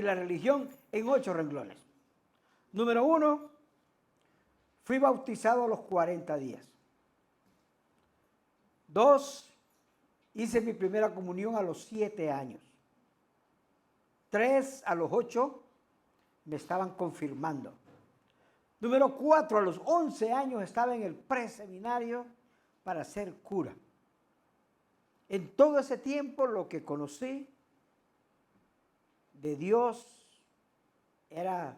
y la religión en 8 renglones. Número 1, fui bautizado a los 40 días. 2, hice mi primera comunión a los 7 años. 3, a los 8, me estaban confirmando. Número 4, a los 11 años estaba en el preseminario para ser cura. En todo ese tiempo lo que conocí de Dios era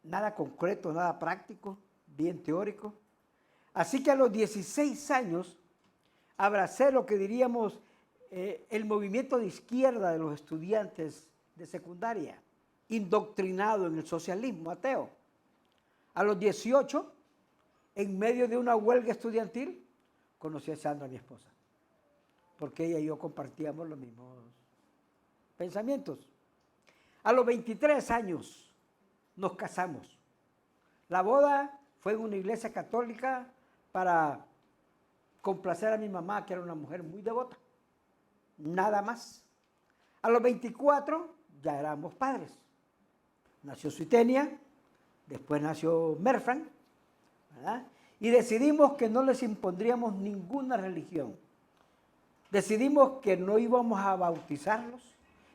nada concreto, nada práctico, bien teórico. Así que a los 16 años abracé lo que diríamos el movimiento de izquierda de los estudiantes de secundaria, indoctrinado en el socialismo ateo. A los 18, en medio de una huelga estudiantil, conocí a Sandra, mi esposa, porque ella y yo compartíamos los mismos pensamientos. A los 23 años nos casamos. La boda fue en una iglesia católica para complacer a mi mamá, que era una mujer muy devota. Nada más. A los 24 ya éramos padres. Nació Suitenia, después nació Merfran, ¿verdad? Y decidimos que no les impondríamos ninguna religión. Decidimos que no íbamos a bautizarlos,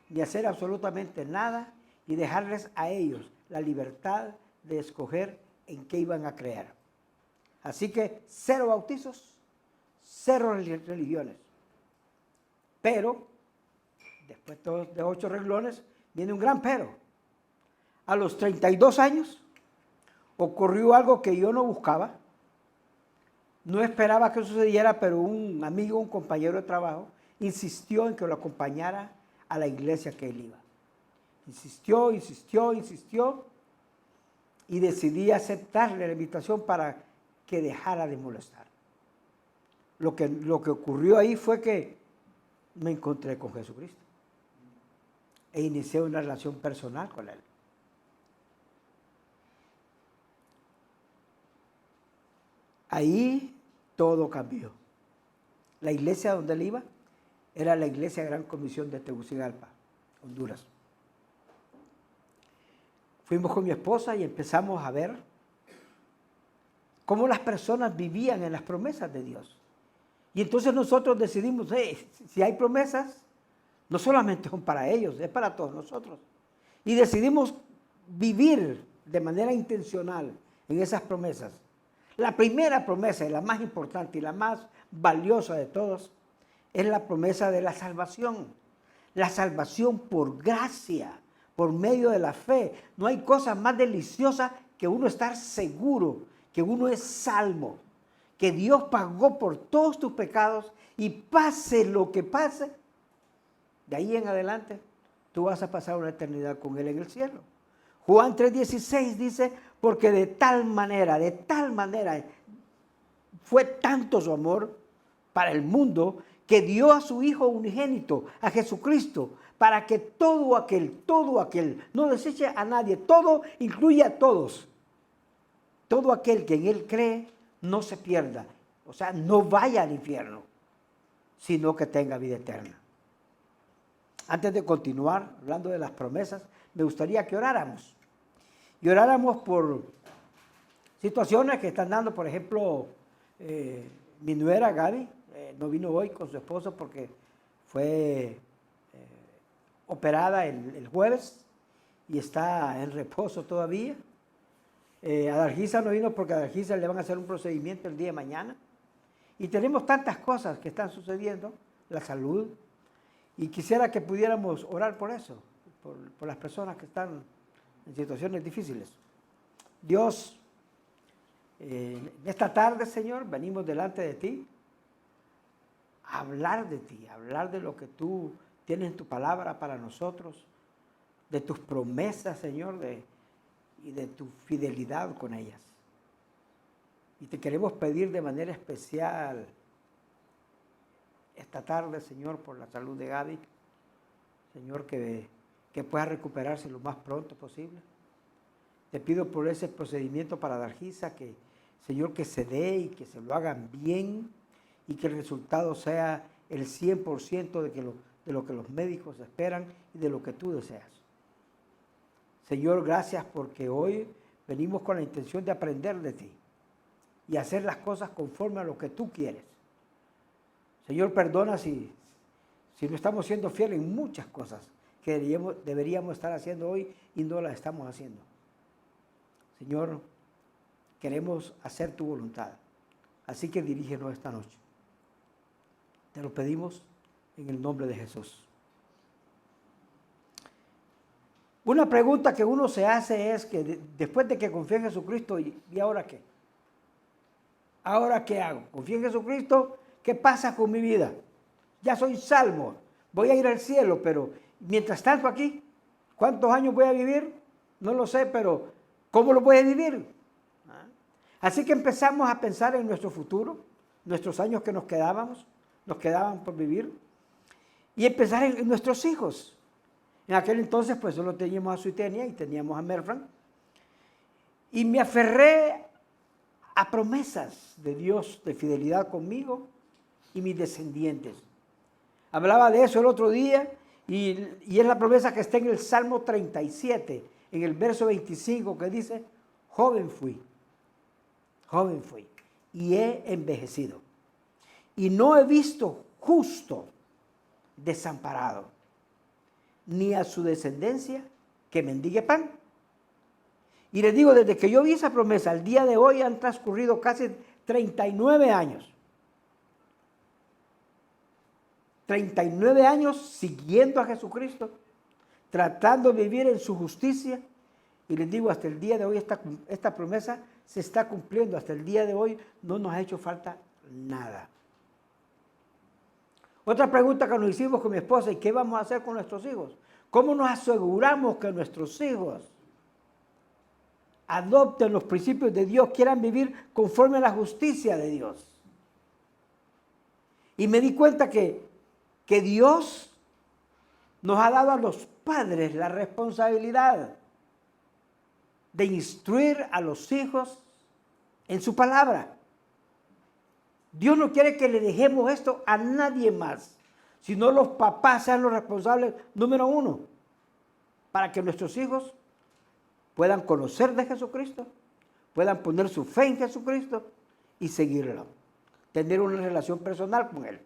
ni hacer absolutamente nada, y dejarles a ellos la libertad de escoger en qué iban a creer. Así que 0 bautizos, 0 religiones. Pero, después de 8 renglones, viene un gran pero. A los 32 años ocurrió algo que yo no buscaba, no esperaba que sucediera, pero un amigo, un compañero de trabajo, insistió en que lo acompañara a la iglesia que él iba. Insistió, y decidí aceptarle la invitación para que dejara de molestar. Lo que ocurrió ahí fue que me encontré con Jesucristo e inicié una relación personal con Él. Ahí todo cambió. La iglesia donde él iba era la iglesia Gran Comisión de Tegucigalpa, Honduras. Fuimos con mi esposa y empezamos a ver cómo las personas vivían en las promesas de Dios. Y entonces nosotros decidimos, si hay promesas, no solamente son para ellos, es para todos nosotros. Y decidimos vivir de manera intencional en esas promesas. La primera promesa, y la más importante y la más valiosa de todos, es la promesa de la salvación. La salvación por gracia, por medio de la fe. No hay cosa más deliciosa que uno estar seguro que uno es salvo, que Dios pagó por todos tus pecados y pase lo que pase, de ahí en adelante tú vas a pasar una eternidad con Él en el cielo. Juan 3:16 dice, porque de tal manera fue tanto su amor para el mundo que dio a su Hijo unigénito, a Jesucristo, para que todo aquel, no deseche a nadie, todo incluye a todos. Todo aquel que en Él cree no se pierda, o sea, no vaya al infierno, sino que tenga vida eterna. Antes de continuar hablando de las promesas, me gustaría que oráramos. Y oráramos por situaciones que están dando, por ejemplo, mi nuera Gaby no vino hoy con su esposo porque fue operada el jueves y está en reposo todavía. A Dargisa no vino porque a Dargisa le van a hacer un procedimiento el día de mañana. Y tenemos tantas cosas que están sucediendo, la salud, y quisiera que pudiéramos orar por eso, por las personas que están en situaciones difíciles. Dios, en esta tarde, Señor, venimos delante de ti a hablar de ti, a hablar de lo que tú tienes en tu palabra para nosotros, de tus promesas, Señor, y de tu fidelidad con ellas. Y te queremos pedir de manera especial esta tarde, Señor, por la salud de Gaby, Señor, que pueda recuperarse lo más pronto posible. Te pido por ese procedimiento para Dargisa, que, Señor, que se dé y que se lo hagan bien y que el resultado sea el 100% de lo que los médicos esperan y de lo que tú deseas. Señor, gracias porque hoy venimos con la intención de aprender de ti y hacer las cosas conforme a lo que tú quieres. Señor, perdona si no estamos siendo fieles en muchas cosas que deberíamos estar haciendo hoy y no las estamos haciendo. Señor, queremos hacer tu voluntad, así que dirígenos esta noche. Te lo pedimos en el nombre de Jesús. Una pregunta que uno se hace es que después de que confíe en Jesucristo, ¿y ahora qué? ¿Ahora qué hago? Confío en Jesucristo, ¿qué pasa con mi vida? Ya soy salvo, voy a ir al cielo, pero mientras tanto aquí, ¿cuántos años voy a vivir? No lo sé, pero ¿cómo lo voy a vivir? Así que empezamos a pensar en nuestro futuro, nuestros años que nos quedaban por vivir, y empezar en nuestros hijos. En aquel entonces, pues solo teníamos a Suitenia y teníamos a Merfran. Y me aferré a promesas de Dios de fidelidad conmigo y mis descendientes. Hablaba de eso el otro día y es la promesa que está en el Salmo 37, en el verso 25, que dice, joven fui y he envejecido. Y no he visto justo desamparado, ni a su descendencia que mendigue pan. Y les digo, desde que yo vi esa promesa, al día de hoy han transcurrido casi 39 años. 39 años siguiendo a Jesucristo, tratando de vivir en su justicia. Y les digo, hasta el día de hoy esta promesa se está cumpliendo. Hasta el día de hoy no nos ha hecho falta nada. Otra pregunta que nos hicimos con mi esposa, ¿y qué vamos a hacer con nuestros hijos? ¿Cómo nos aseguramos que nuestros hijos adopten los principios de Dios, quieran vivir conforme a la justicia de Dios? Y me di cuenta que Dios nos ha dado a los padres la responsabilidad de instruir a los hijos en su palabra. Dios no quiere que le dejemos esto a nadie más, sino los papás sean los responsables número uno, para que nuestros hijos puedan conocer de Jesucristo, puedan poner su fe en Jesucristo y seguirlo, tener una relación personal con Él.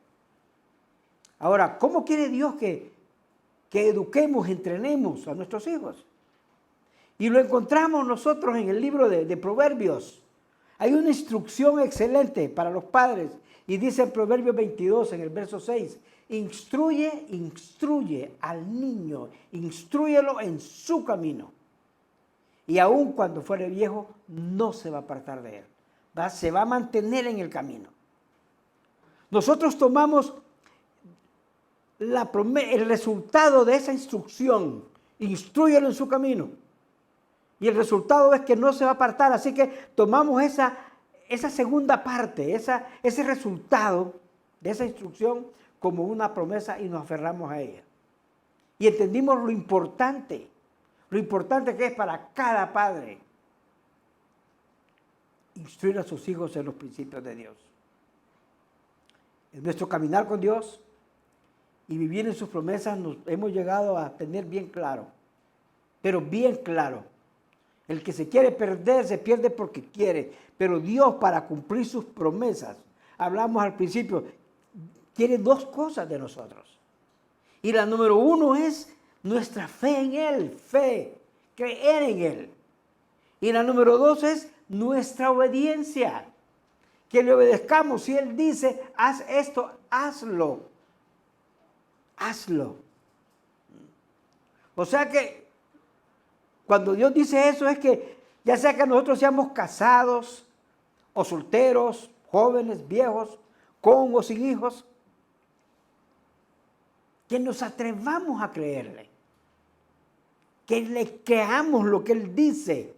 Ahora, ¿cómo quiere Dios que eduquemos, entrenemos a nuestros hijos? Y lo encontramos nosotros en el libro de Proverbios. Hay una instrucción excelente para los padres y dice en Proverbios 22, en el verso 6, instruye al niño, instrúyelo en su camino. Y aun cuando fuere viejo, no se va a apartar de él. Se va a mantener en el camino. Nosotros tomamos el resultado de esa instrucción, instrúyelo en su camino. Y el resultado es que no se va a apartar. Así que tomamos esa segunda parte, ese resultado de esa instrucción como una promesa y nos aferramos a ella. Y entendimos lo importante que es para cada padre instruir a sus hijos en los principios de Dios. En nuestro caminar con Dios y vivir en sus promesas nos hemos llegado a tener bien claro, pero bien claro. El que se quiere perder, se pierde porque quiere. Pero Dios, para cumplir sus promesas, hablamos al principio, quiere dos cosas de nosotros. Y la número uno es nuestra fe en Él, creer en Él. Y la número dos es nuestra obediencia, que le obedezcamos. Si Él dice, haz esto, hazlo. O sea que cuando Dios dice eso es que ya sea que nosotros seamos casados o solteros, jóvenes, viejos, con o sin hijos, que nos atrevamos a creerle, que le creamos lo que Él dice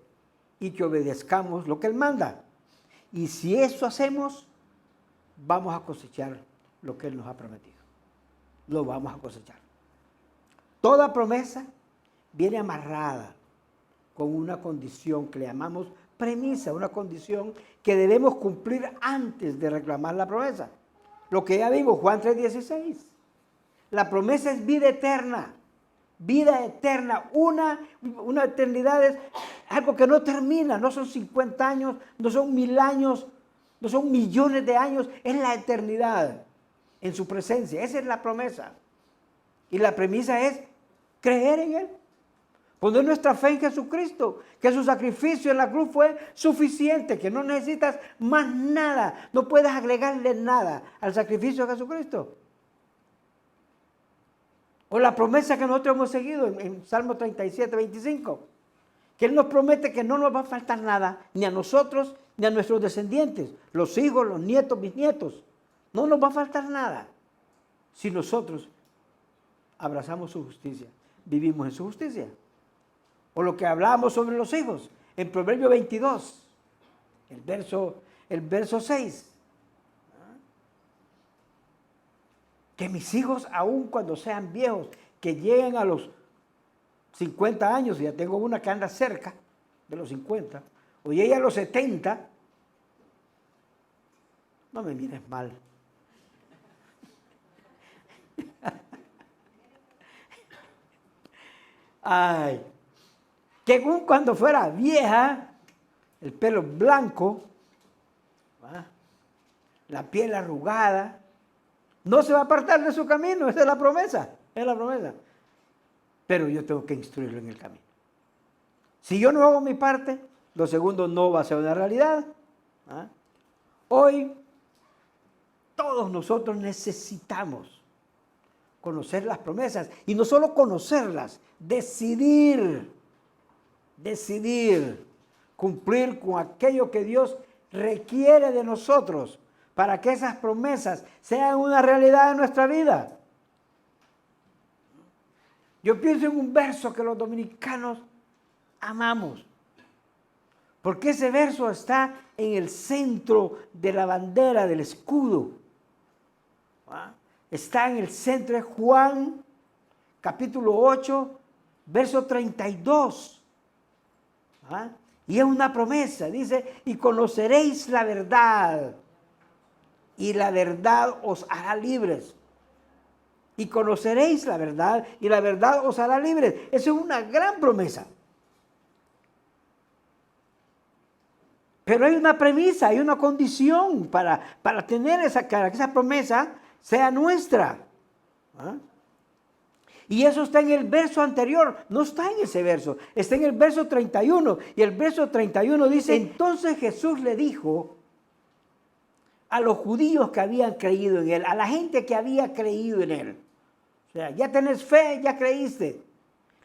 y que obedezcamos lo que Él manda. Y si eso hacemos, vamos a cosechar lo que Él nos ha prometido. Lo vamos a cosechar. Toda promesa viene amarrada con una condición que le llamamos premisa, una condición que debemos cumplir antes de reclamar la promesa. Lo que ya vimos, Juan 3:16. La promesa es vida eterna. vida eterna, una eternidad es algo que no termina, no son 50 años, no son 1000 años, no son millones de años, es la eternidad en su presencia. Esa es la promesa. Y la premisa es creer en Él. Poner nuestra fe en Jesucristo, que su sacrificio en la cruz fue suficiente, que no necesitas más nada, no puedes agregarle nada al sacrificio de Jesucristo. O la promesa que nosotros hemos seguido en Salmo 37, 25, que Él nos promete que no nos va a faltar nada, ni a nosotros, ni a nuestros descendientes, los hijos, los nietos, bisnietos. No nos va a faltar nada si nosotros abrazamos su justicia, vivimos en su justicia. O lo que hablábamos sobre los hijos, en Proverbio 22, el verso 6. Que mis hijos, aun cuando sean viejos, que lleguen a los 50 años, y ya tengo una que anda cerca de los 50, o llegue a los 70, no me mires mal. Ay, que aun cuando fuera vieja, el pelo blanco, la piel arrugada, no se va a apartar de su camino. Esa es la promesa, es la promesa. Pero yo tengo que instruirlo en el camino. Si yo no hago mi parte, lo segundo no va a ser una realidad. Hoy, todos nosotros necesitamos conocer las promesas. Y no solo conocerlas, decidir cumplir con aquello que Dios requiere de nosotros para que esas promesas sean una realidad en nuestra vida. Yo pienso en un verso que los dominicanos amamos, porque ese verso está en el centro de la bandera, del escudo. Está en el centro de Juan, capítulo 8, verso 32. Y es una promesa, dice, y conoceréis la verdad, y la verdad os hará libres. Y conoceréis la verdad, y la verdad os hará libres. Esa es una gran promesa. Pero hay una premisa, hay una condición para tener que esa promesa sea nuestra. Y eso está en el verso anterior, no está en ese verso, está en el verso 31. Y el verso 31 dice, entonces Jesús le dijo a los judíos que habían creído en Él, a la gente que había creído en Él. O sea, ya tenés fe, ya creíste.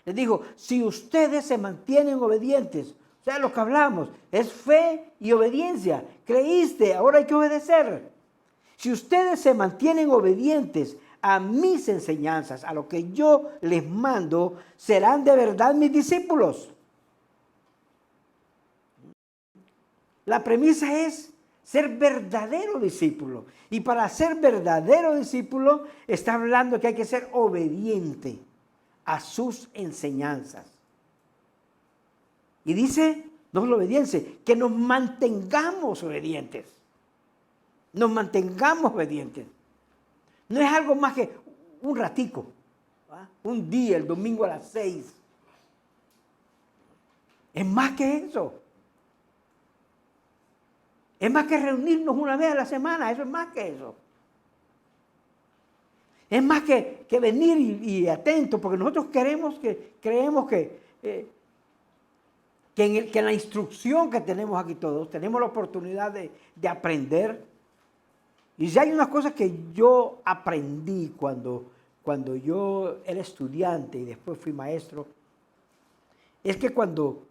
Les dijo, si ustedes se mantienen obedientes, o sea, lo que hablamos, es fe y obediencia. Creíste, ahora hay que obedecer. Si ustedes se mantienen obedientes a mis enseñanzas, a lo que yo les mando, serán de verdad mis discípulos. La premisa es ser verdadero discípulo. Y para ser verdadero discípulo, está hablando que hay que ser obediente a sus enseñanzas. Y dice, no es la obediencia, que nos mantengamos obedientes. Nos mantengamos obedientes. No es algo más que un ratico, un día, el domingo a las 6. Es más que eso. Es más que reunirnos una vez a la semana, eso es más que eso. Es más que venir y atento, porque nosotros creemos que en la instrucción que tenemos aquí todos, tenemos la oportunidad de aprender. Y ya hay unas cosas que yo aprendí cuando yo era estudiante y después fui maestro, es que cuando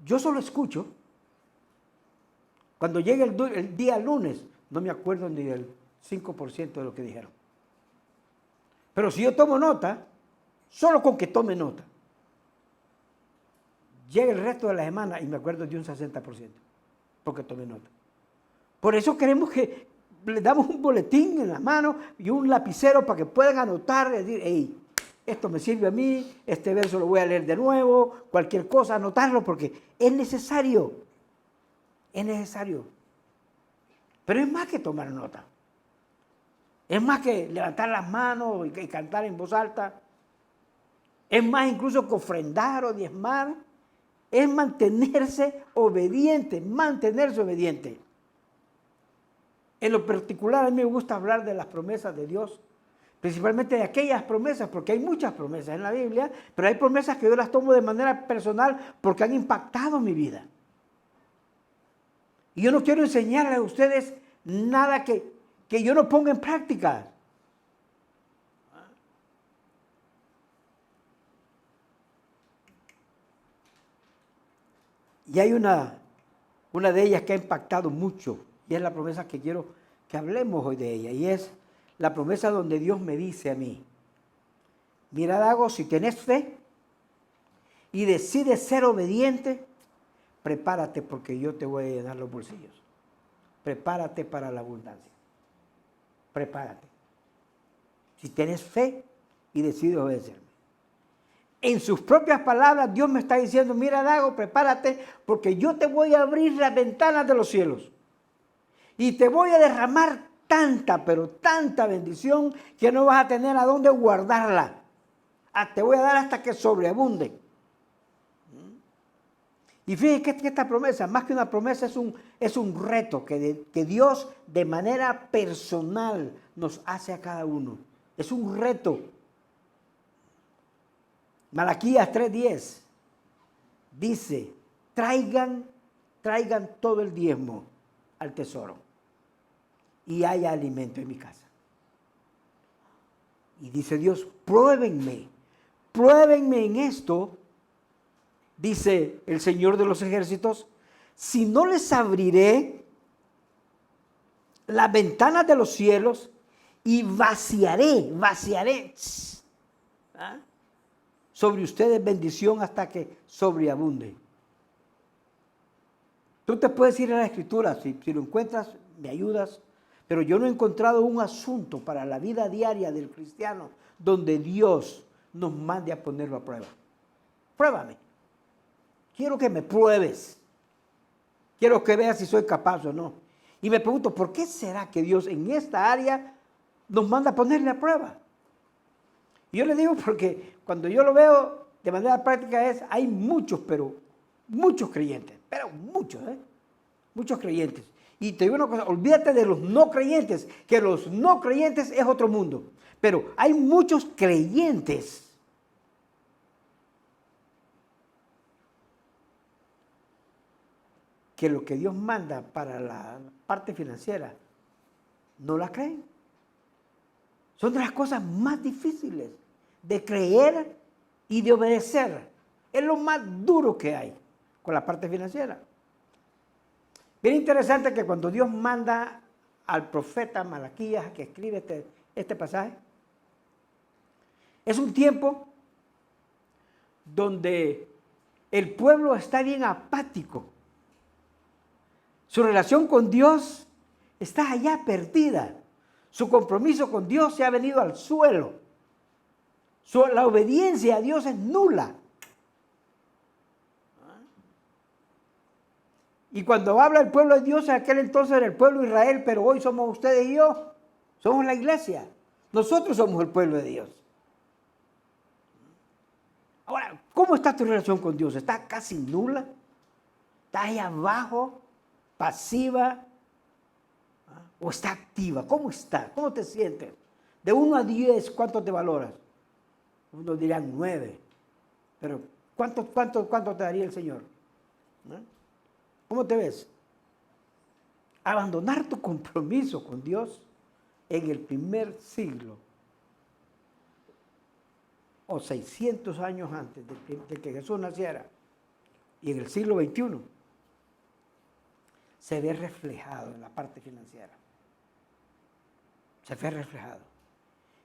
yo solo escucho, cuando llega el día lunes, no me acuerdo ni del 5% de lo que dijeron. Pero si yo tomo nota, solo con que tome nota, llega el resto de la semana y me acuerdo de un 60%, porque tomé nota. Por eso queremos que les damos un boletín en la mano y un lapicero para que puedan anotar y decir, hey, esto me sirve a mí, este verso lo voy a leer de nuevo, cualquier cosa, anotarlo porque es necesario. Es necesario. Pero es más que tomar nota. Es más que levantar las manos y cantar en voz alta. Es más incluso que ofrendar o diezmar. Es mantenerse obediente, mantenerse obediente. En lo particular, a mí me gusta hablar de las promesas de Dios, principalmente de aquellas promesas, porque hay muchas promesas en la Biblia, pero hay promesas que yo las tomo de manera personal porque han impactado mi vida. Y yo no quiero enseñarles a ustedes nada que yo no ponga en práctica. Y hay una de ellas que ha impactado mucho, y es la promesa que quiero que hablemos hoy de ella, y es la promesa donde Dios me dice a mí: mira, Dago, si tenés fe y decides ser obediente, prepárate porque yo te voy a llenar los bolsillos. Prepárate para la abundancia. Prepárate. Si tienes fe y decides obedecerme. En sus propias palabras, Dios me está diciendo: mira, Dago, prepárate porque yo te voy a abrir las ventanas de los cielos. Y te voy a derramar tanta, pero tanta bendición que no vas a tener a dónde guardarla. Te voy a dar hasta que sobreabunde. Y fíjense que esta promesa, más que una promesa, es un reto que Dios de manera personal nos hace a cada uno. Es un reto. Malaquías 3:10 dice: traigan todo el diezmo al tesoro y haya alimento en mi casa. Y dice Dios: pruébenme en esto, dice el Señor de los ejércitos, si no les abriré las ventanas de los cielos y vaciaré sobre ustedes bendición hasta que sobreabunde. Tú te puedes ir a la Escritura, si lo encuentras, me ayudas, pero yo no he encontrado un asunto para la vida diaria del cristiano donde Dios nos mande a ponerlo a prueba. Pruébame. Quiero que me pruebes. Quiero que veas si soy capaz o no. Y me pregunto, ¿por qué será que Dios en esta área nos manda a ponerle a prueba? Y yo le digo porque cuando yo lo veo de manera práctica hay muchos, pero muchos creyentes, muchos creyentes. Y te digo una cosa, olvídate de los no creyentes, que los no creyentes es otro mundo. Pero hay muchos creyentes que lo que Dios manda para la parte financiera no la creen. Son de las cosas más difíciles de creer y de obedecer. Es lo más duro que hay con la parte financiera. Bien interesante que cuando Dios manda al profeta Malaquías que escribe este pasaje, es un tiempo donde el pueblo está bien apático. Su relación con Dios está allá perdida. Su compromiso con Dios se ha venido al suelo. La obediencia a Dios es nula. Y cuando habla el pueblo de Dios, en aquel entonces era el pueblo de Israel, pero hoy somos ustedes y yo. Somos la iglesia. Nosotros somos el pueblo de Dios. Ahora, ¿cómo está tu relación con Dios? ¿Está casi nula? ¿Está ahí abajo? ¿Pasiva? ¿O está activa? ¿Cómo está? ¿Cómo te sientes? De 1 a 10, ¿cuánto te valoras? Unos dirán 9. Pero ¿cuánto te daría el Señor? ¿No? ¿Cómo te ves? Abandonar tu compromiso con Dios en el primer siglo o 600 años antes de que Jesús naciera y en el siglo XXI se ve reflejado en la parte financiera. Se ve reflejado.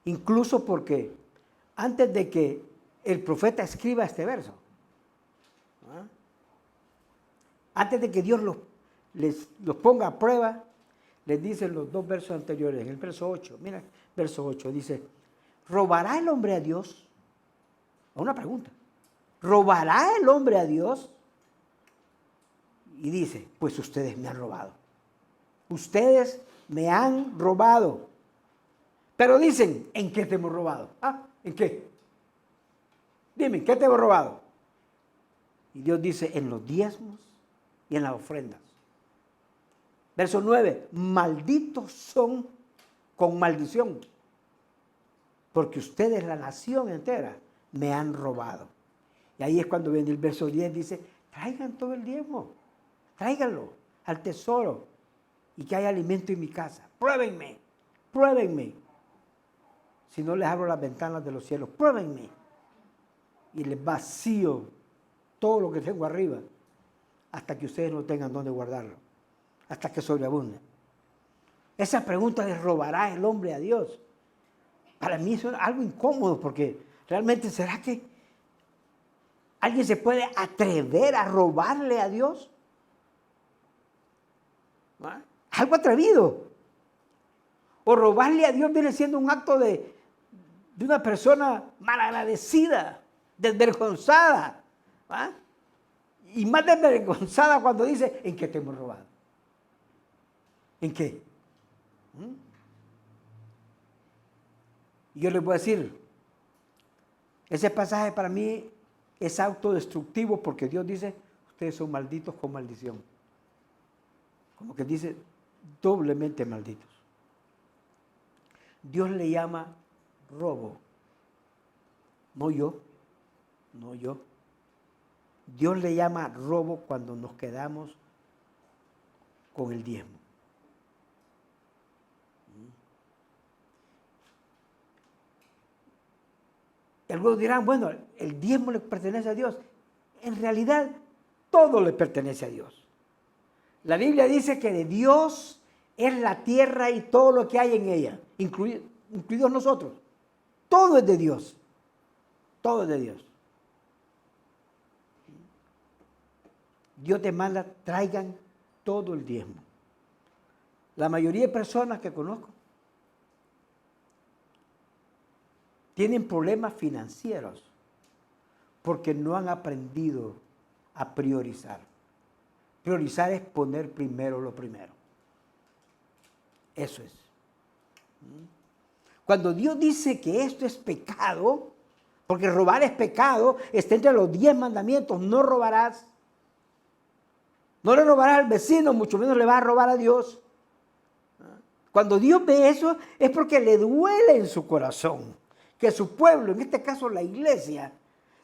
Incluso porque antes de que el profeta escriba este verso, antes de que Dios los ponga a prueba, les dicen los 2 versos anteriores. En el verso 8, mira, verso 8 dice: ¿robará el hombre a Dios? Una pregunta. ¿Robará el hombre a Dios? Y dice: pues ustedes me han robado. Ustedes me han robado. Pero dicen: ¿en qué te hemos robado? ¿En qué? Dime, ¿qué te he robado? Y Dios dice, en los diezmos y en las ofrendas. Verso 9, malditos son con maldición, porque ustedes, la nación entera, me han robado. Y ahí es cuando viene el verso 10, dice, traigan todo el diezmo, tráiganlo al tesoro y que haya alimento en mi casa. Pruébenme, pruébenme. Si no les abro las ventanas de los cielos, pruébenme. Y les vacío todo lo que tengo arriba hasta que ustedes no tengan dónde guardarlo, hasta que sobreabunde. Esa pregunta de ¿robará el hombre a Dios? Para mí es algo incómodo porque realmente ¿será que alguien se puede atrever a robarle a Dios? ¿Ah? Algo atrevido. O robarle a Dios viene siendo un acto de una persona malagradecida, desvergonzada. ¿Ah? Y más desvergonzada cuando dice, ¿en qué te hemos robado? ¿En qué? Y yo les voy a decir, ese pasaje para mí es autodestructivo porque Dios dice, ustedes son malditos con maldición. Como que dice, doblemente malditos. Dios le llama robo. No yo, no yo. Dios le llama robo cuando nos quedamos con el diezmo. Y algunos dirán, bueno, el diezmo le pertenece a Dios. En realidad, todo le pertenece a Dios. La Biblia dice que de Dios es la tierra y todo lo que hay en ella, incluidos nosotros. Todo es de Dios. Todo es de Dios. Dios te manda, traigan todo el diezmo. La mayoría de personas que conozco tienen problemas financieros porque no han aprendido a priorizar. Priorizar es poner primero lo primero. Eso es. Cuando Dios dice que esto es pecado, porque robar es pecado, está entre los 10 mandamientos, no robarás. No le robarás al vecino, mucho menos le vas a robar a Dios. Cuando Dios ve eso es porque le duele en su corazón que su pueblo, en este caso la iglesia,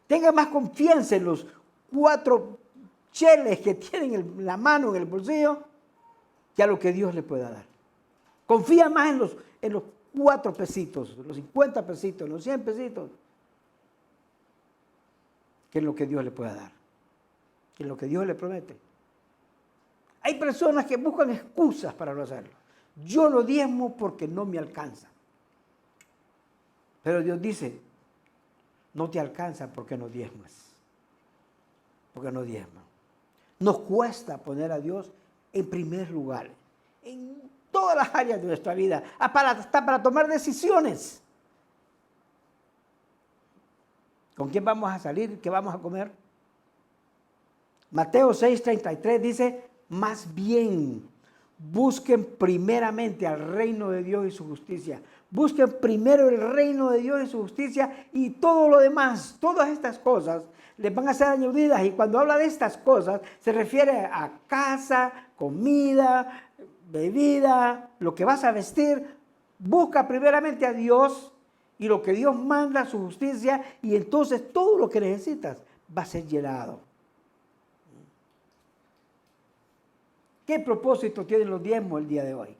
tenga más confianza en los 4 cheles que tienen en la mano, en el bolsillo, que a lo que Dios le pueda dar. Confía más en los 4 pesitos, los 50 pesitos, los 100 pesitos, que en lo que Dios le pueda dar, que en lo que Dios le promete. Hay personas que buscan excusas para no hacerlo. Yo lo diezmo porque no me alcanza. Pero Dios dice, no te alcanza porque no diezmas. Porque no diezmas. Nos cuesta poner a Dios en primer lugar. En todas las áreas de nuestra vida. Hasta para tomar decisiones. ¿Con quién vamos a salir? ¿Qué vamos a comer? Mateo 6:33 dice, más bien, busquen primeramente al reino de Dios y su justicia. Busquen primero el reino de Dios y su justicia y todo lo demás, todas estas cosas les van a ser añadidas. Y cuando habla de estas cosas, se refiere a casa, comida, bebida, lo que vas a vestir. Busca primeramente a Dios y lo que Dios manda, su justicia, y entonces todo lo que necesitas va a ser llenado. ¿Qué propósito tienen los diezmos el día de hoy?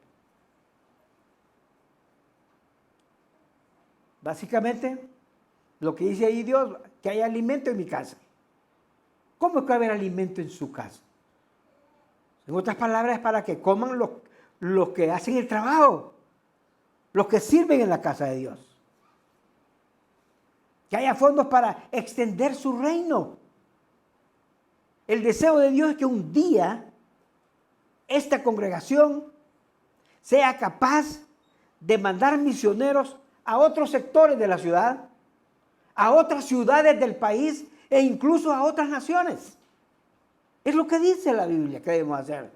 Básicamente, lo que dice ahí Dios, que haya alimento en mi casa. ¿Cómo es que va a haber alimento en su casa? En otras palabras, es para que coman los que hacen el trabajo, los que sirven en la casa de Dios. Que haya fondos para extender su reino. El deseo de Dios es que un día esta congregación sea capaz de mandar misioneros a otros sectores de la ciudad, a otras ciudades del país e incluso a otras naciones. Es lo que dice la Biblia que debemos hacer.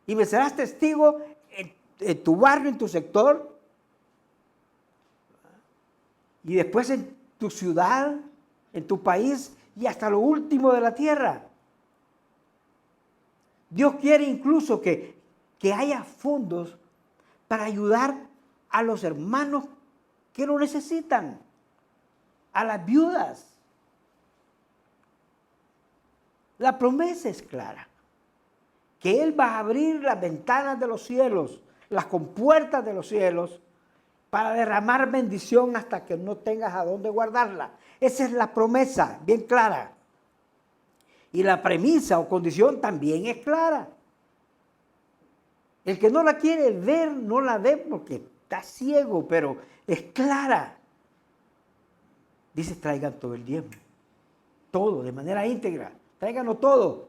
Y me serás testigo en tu barrio, en tu sector, y después en tu ciudad, en tu país y hasta lo último de la tierra. Dios quiere incluso que haya fondos para ayudar a los hermanos que lo necesitan, a las viudas. La promesa es clara, que Él va a abrir las ventanas de los cielos, las compuertas de los cielos, para derramar bendición hasta que no tengas a dónde guardarla. Esa es la promesa, bien clara. Y la premisa o condición también es clara. El que no la quiere ver, no la ve porque está ciego, pero es clara. Dice, traigan todo el diezmo. Todo, de manera íntegra. Tráiganlo todo.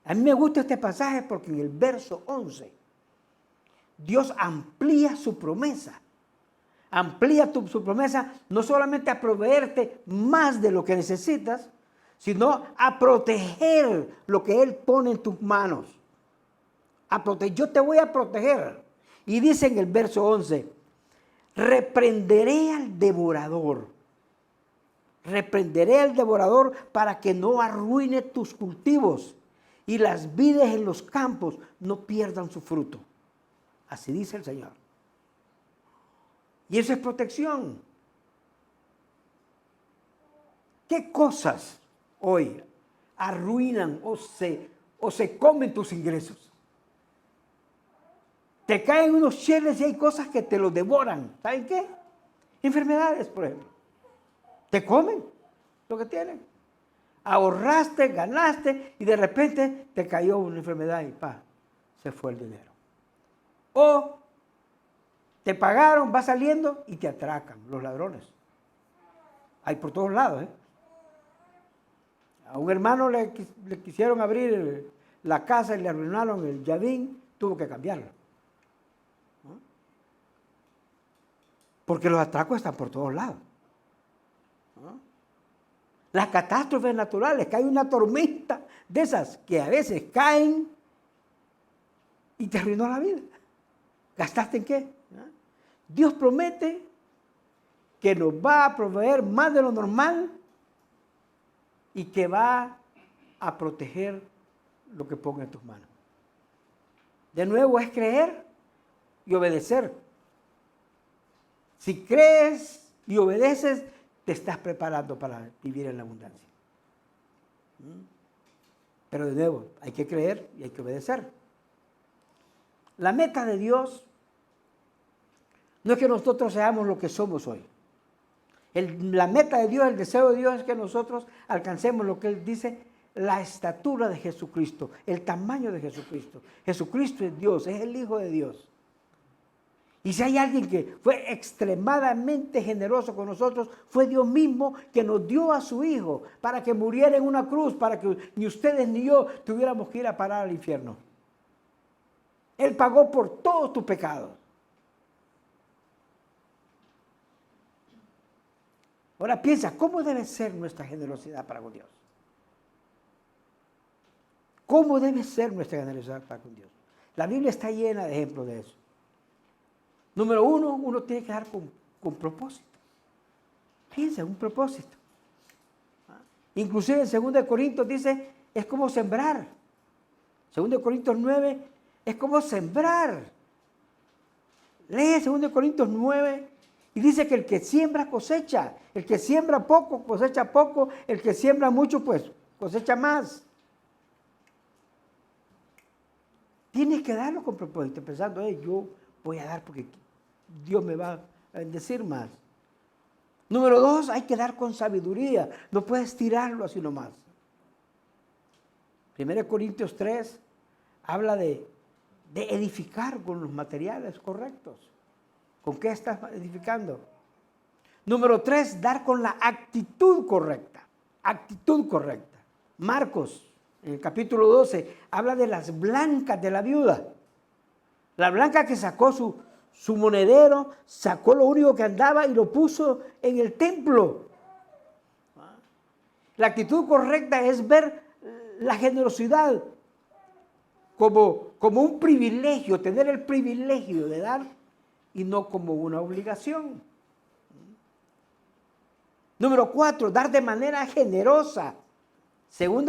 A mí me gusta este pasaje porque en el verso 11, Dios amplía su promesa. Amplía su promesa no solamente a proveerte más de lo que necesitas, sino a proteger lo que Él pone en tus manos. Yo te voy a proteger. Y dice en el verso 11, reprenderé al devorador. Reprenderé al devorador para que no arruine tus cultivos y las vides en los campos no pierdan su fruto. Así dice el Señor. Y eso es protección. ¿Qué cosas hoy arruinan o se comen tus ingresos? Te caen unos cheles y hay cosas que te los devoran. ¿Saben qué? Enfermedades, por ejemplo. Te comen lo que tienen. Ahorraste, ganaste y de repente te cayó una enfermedad y se fue el dinero. O te pagaron, vas saliendo y te atracan los ladrones. Hay por todos lados. A un hermano le quisieron abrir la casa y le arruinaron el llavín, tuvo que cambiarlo. ¿No? Porque los atracos están por todos lados. ¿No? Las catástrofes naturales, que hay una tormenta de esas que a veces caen y te arruinó la vida. ¿Gastaste en qué? ¿No? Dios promete que nos va a proveer más de lo normal y que va a proteger lo que ponga en tus manos. De nuevo es creer y obedecer. Si crees y obedeces, te estás preparando para vivir en la abundancia. Pero de nuevo, hay que creer y hay que obedecer. La meta de Dios no es que nosotros seamos lo que somos hoy. La meta de Dios, el deseo de Dios es que nosotros alcancemos lo que Él dice, la estatura de Jesucristo, el tamaño de Jesucristo. Jesucristo es Dios, es el Hijo de Dios. Y si hay alguien que fue extremadamente generoso con nosotros, fue Dios mismo que nos dio a su Hijo para que muriera en una cruz, para que ni ustedes ni yo tuviéramos que ir a parar al infierno. Él pagó por todos tus pecados. Ahora piensa, ¿cómo debe ser nuestra generosidad para con Dios? ¿Cómo debe ser nuestra generosidad para con Dios? La Biblia está llena de ejemplos de eso. Número uno, uno tiene que dar con propósito. Piensa, un propósito. Inclusive en 2 Corintios dice, es como sembrar. 2 Corintios 9, es como sembrar. Lee 2 Corintios 9 y dice que el que siembra cosecha. El que siembra poco cosecha poco. El que siembra mucho pues cosecha más. Tienes que darlo con propósito, pensando, yo voy a dar porque Dios me va a bendecir más. Número 2, hay que dar con sabiduría. No puedes tirarlo así nomás. 1 Corintios 3 habla de edificar con los materiales correctos. ¿Con qué estás edificando? Número 3, dar con la actitud correcta. Actitud correcta. Marcos, en el capítulo 12, habla de las blancas de la viuda. La blanca que sacó su monedero, sacó lo único que andaba y lo puso en el templo. La actitud correcta es ver la generosidad como un privilegio, tener el privilegio de dar y no como una obligación. Número 4, dar de manera generosa. 2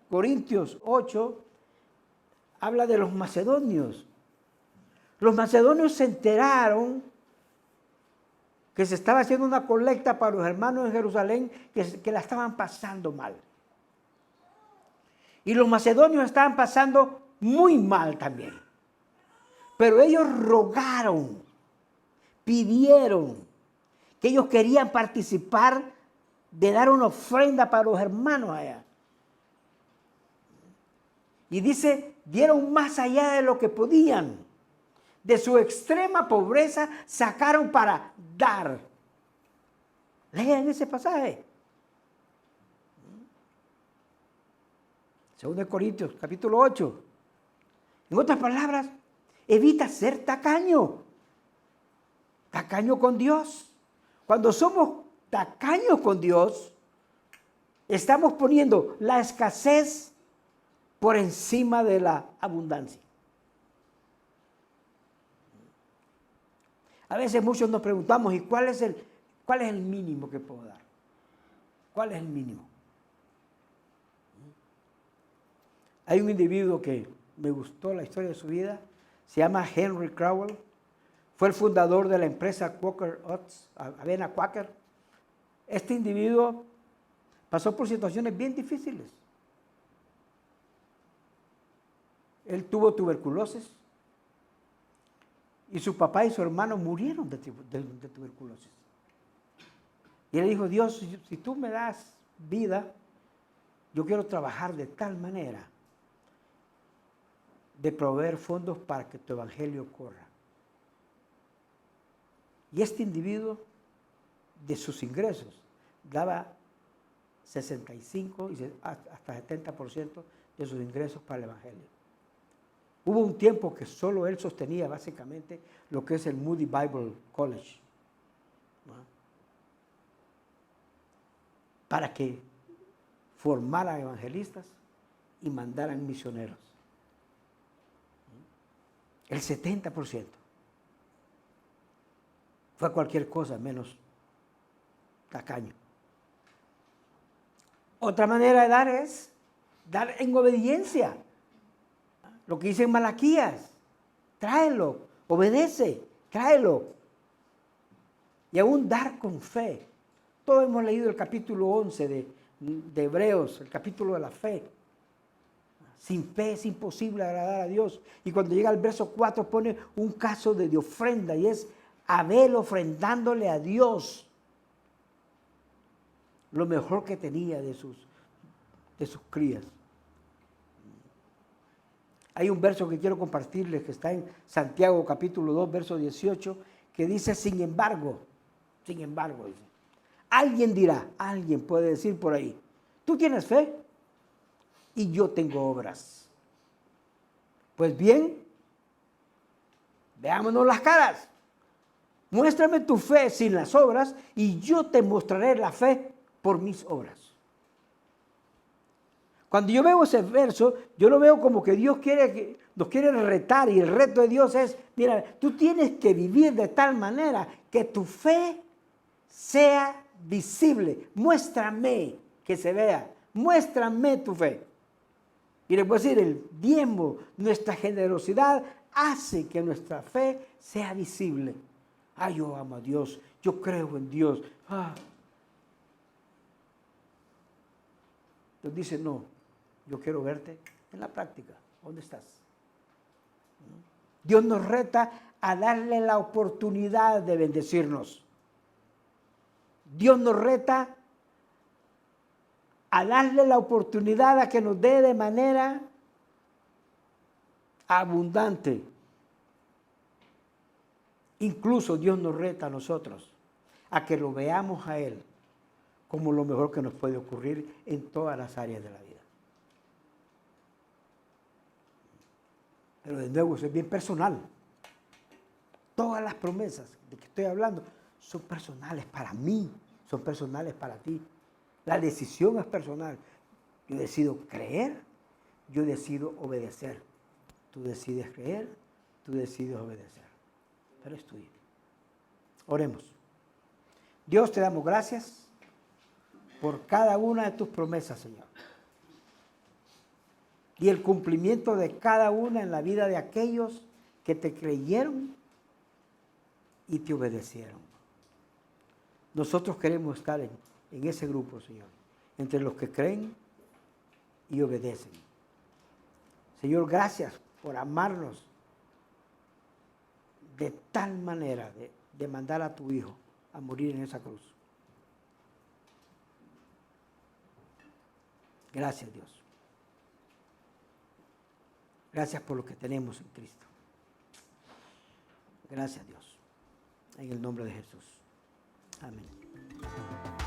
Corintios 8 habla de los macedonios. Los macedonios se enteraron que se estaba haciendo una colecta para los hermanos en Jerusalén que la estaban pasando mal. Y los macedonios estaban pasando muy mal también. Pero ellos rogaron, pidieron que ellos querían participar de dar una ofrenda para los hermanos allá. Y dice, dieron más allá de lo que podían. De su extrema pobreza sacaron para dar. Lean ese pasaje. 2 Corintios, capítulo 8. En otras palabras, evita ser tacaño. Tacaño con Dios. Cuando somos tacaños con Dios, estamos poniendo la escasez por encima de la abundancia. A veces muchos nos preguntamos, ¿y cuál es el mínimo que puedo dar? ¿Cuál es el mínimo? Hay un individuo que me gustó la historia de su vida, se llama Henry Crowell, fue el fundador de la empresa Quaker Oats, avena Quaker. Este individuo pasó por situaciones bien difíciles. Él tuvo tuberculosis y su papá y su hermano murieron de tuberculosis. Y él dijo, Dios, si tú me das vida, yo quiero trabajar de tal manera de proveer fondos para que tu evangelio corra. Y este individuo, de sus ingresos, daba 65 y hasta 70% de sus ingresos para el evangelio. Hubo un tiempo que solo él sostenía básicamente lo que es el Moody Bible College, ¿no? Para que formaran evangelistas y mandaran misioneros. El 70% fue cualquier cosa menos tacaño. Otra manera de dar es dar en obediencia. Lo que dice en Malaquías, tráelo, obedece, tráelo. Y aún dar con fe. Todos hemos leído el capítulo 11 de Hebreos, el capítulo de la fe. Sin fe es imposible agradar a Dios. Y cuando llega al verso 4 pone un caso de ofrenda y es Abel ofrendándole a Dios lo mejor que tenía de sus crías. Hay un verso que quiero compartirles que está en Santiago capítulo 2, verso 18, que dice, sin embargo, dice, alguien dirá, alguien puede decir por ahí, tú tienes fe y yo tengo obras. Pues bien, veámonos las caras. Muéstrame tu fe sin las obras y yo te mostraré la fe por mis obras. Cuando yo veo ese verso, yo lo veo como que Dios nos quiere retar y el reto de Dios es, mira, tú tienes que vivir de tal manera que tu fe sea visible. Muéstrame que se vea, muéstrame tu fe. Y les voy a decir, el diezmo, nuestra generosidad hace que nuestra fe sea visible. Ay, yo amo a Dios, yo creo en Dios. Entonces dice, no, yo quiero verte en la práctica. ¿Dónde estás? Dios nos reta a darle la oportunidad de bendecirnos. Dios nos reta a darle la oportunidad a que nos dé de manera abundante. Incluso Dios nos reta a nosotros a que lo veamos a Él como lo mejor que nos puede ocurrir en todas las áreas de la vida. Pero de nuevo, eso es bien personal. Todas las promesas de que estoy hablando son personales para mí, son personales para ti. La decisión es personal. Yo decido creer, yo decido obedecer. Tú decides creer, tú decides obedecer. Pero es tuyo. Oremos. Dios, te damos gracias por cada una de tus promesas, Señor. Y el cumplimiento de cada una en la vida de aquellos que te creyeron y te obedecieron. Nosotros queremos estar en ese grupo, Señor, entre los que creen y obedecen. Señor, gracias por amarnos de tal manera de mandar a tu Hijo a morir en esa cruz. Gracias, Dios. Gracias por lo que tenemos en Cristo. Gracias, Dios. En el nombre de Jesús. Amén.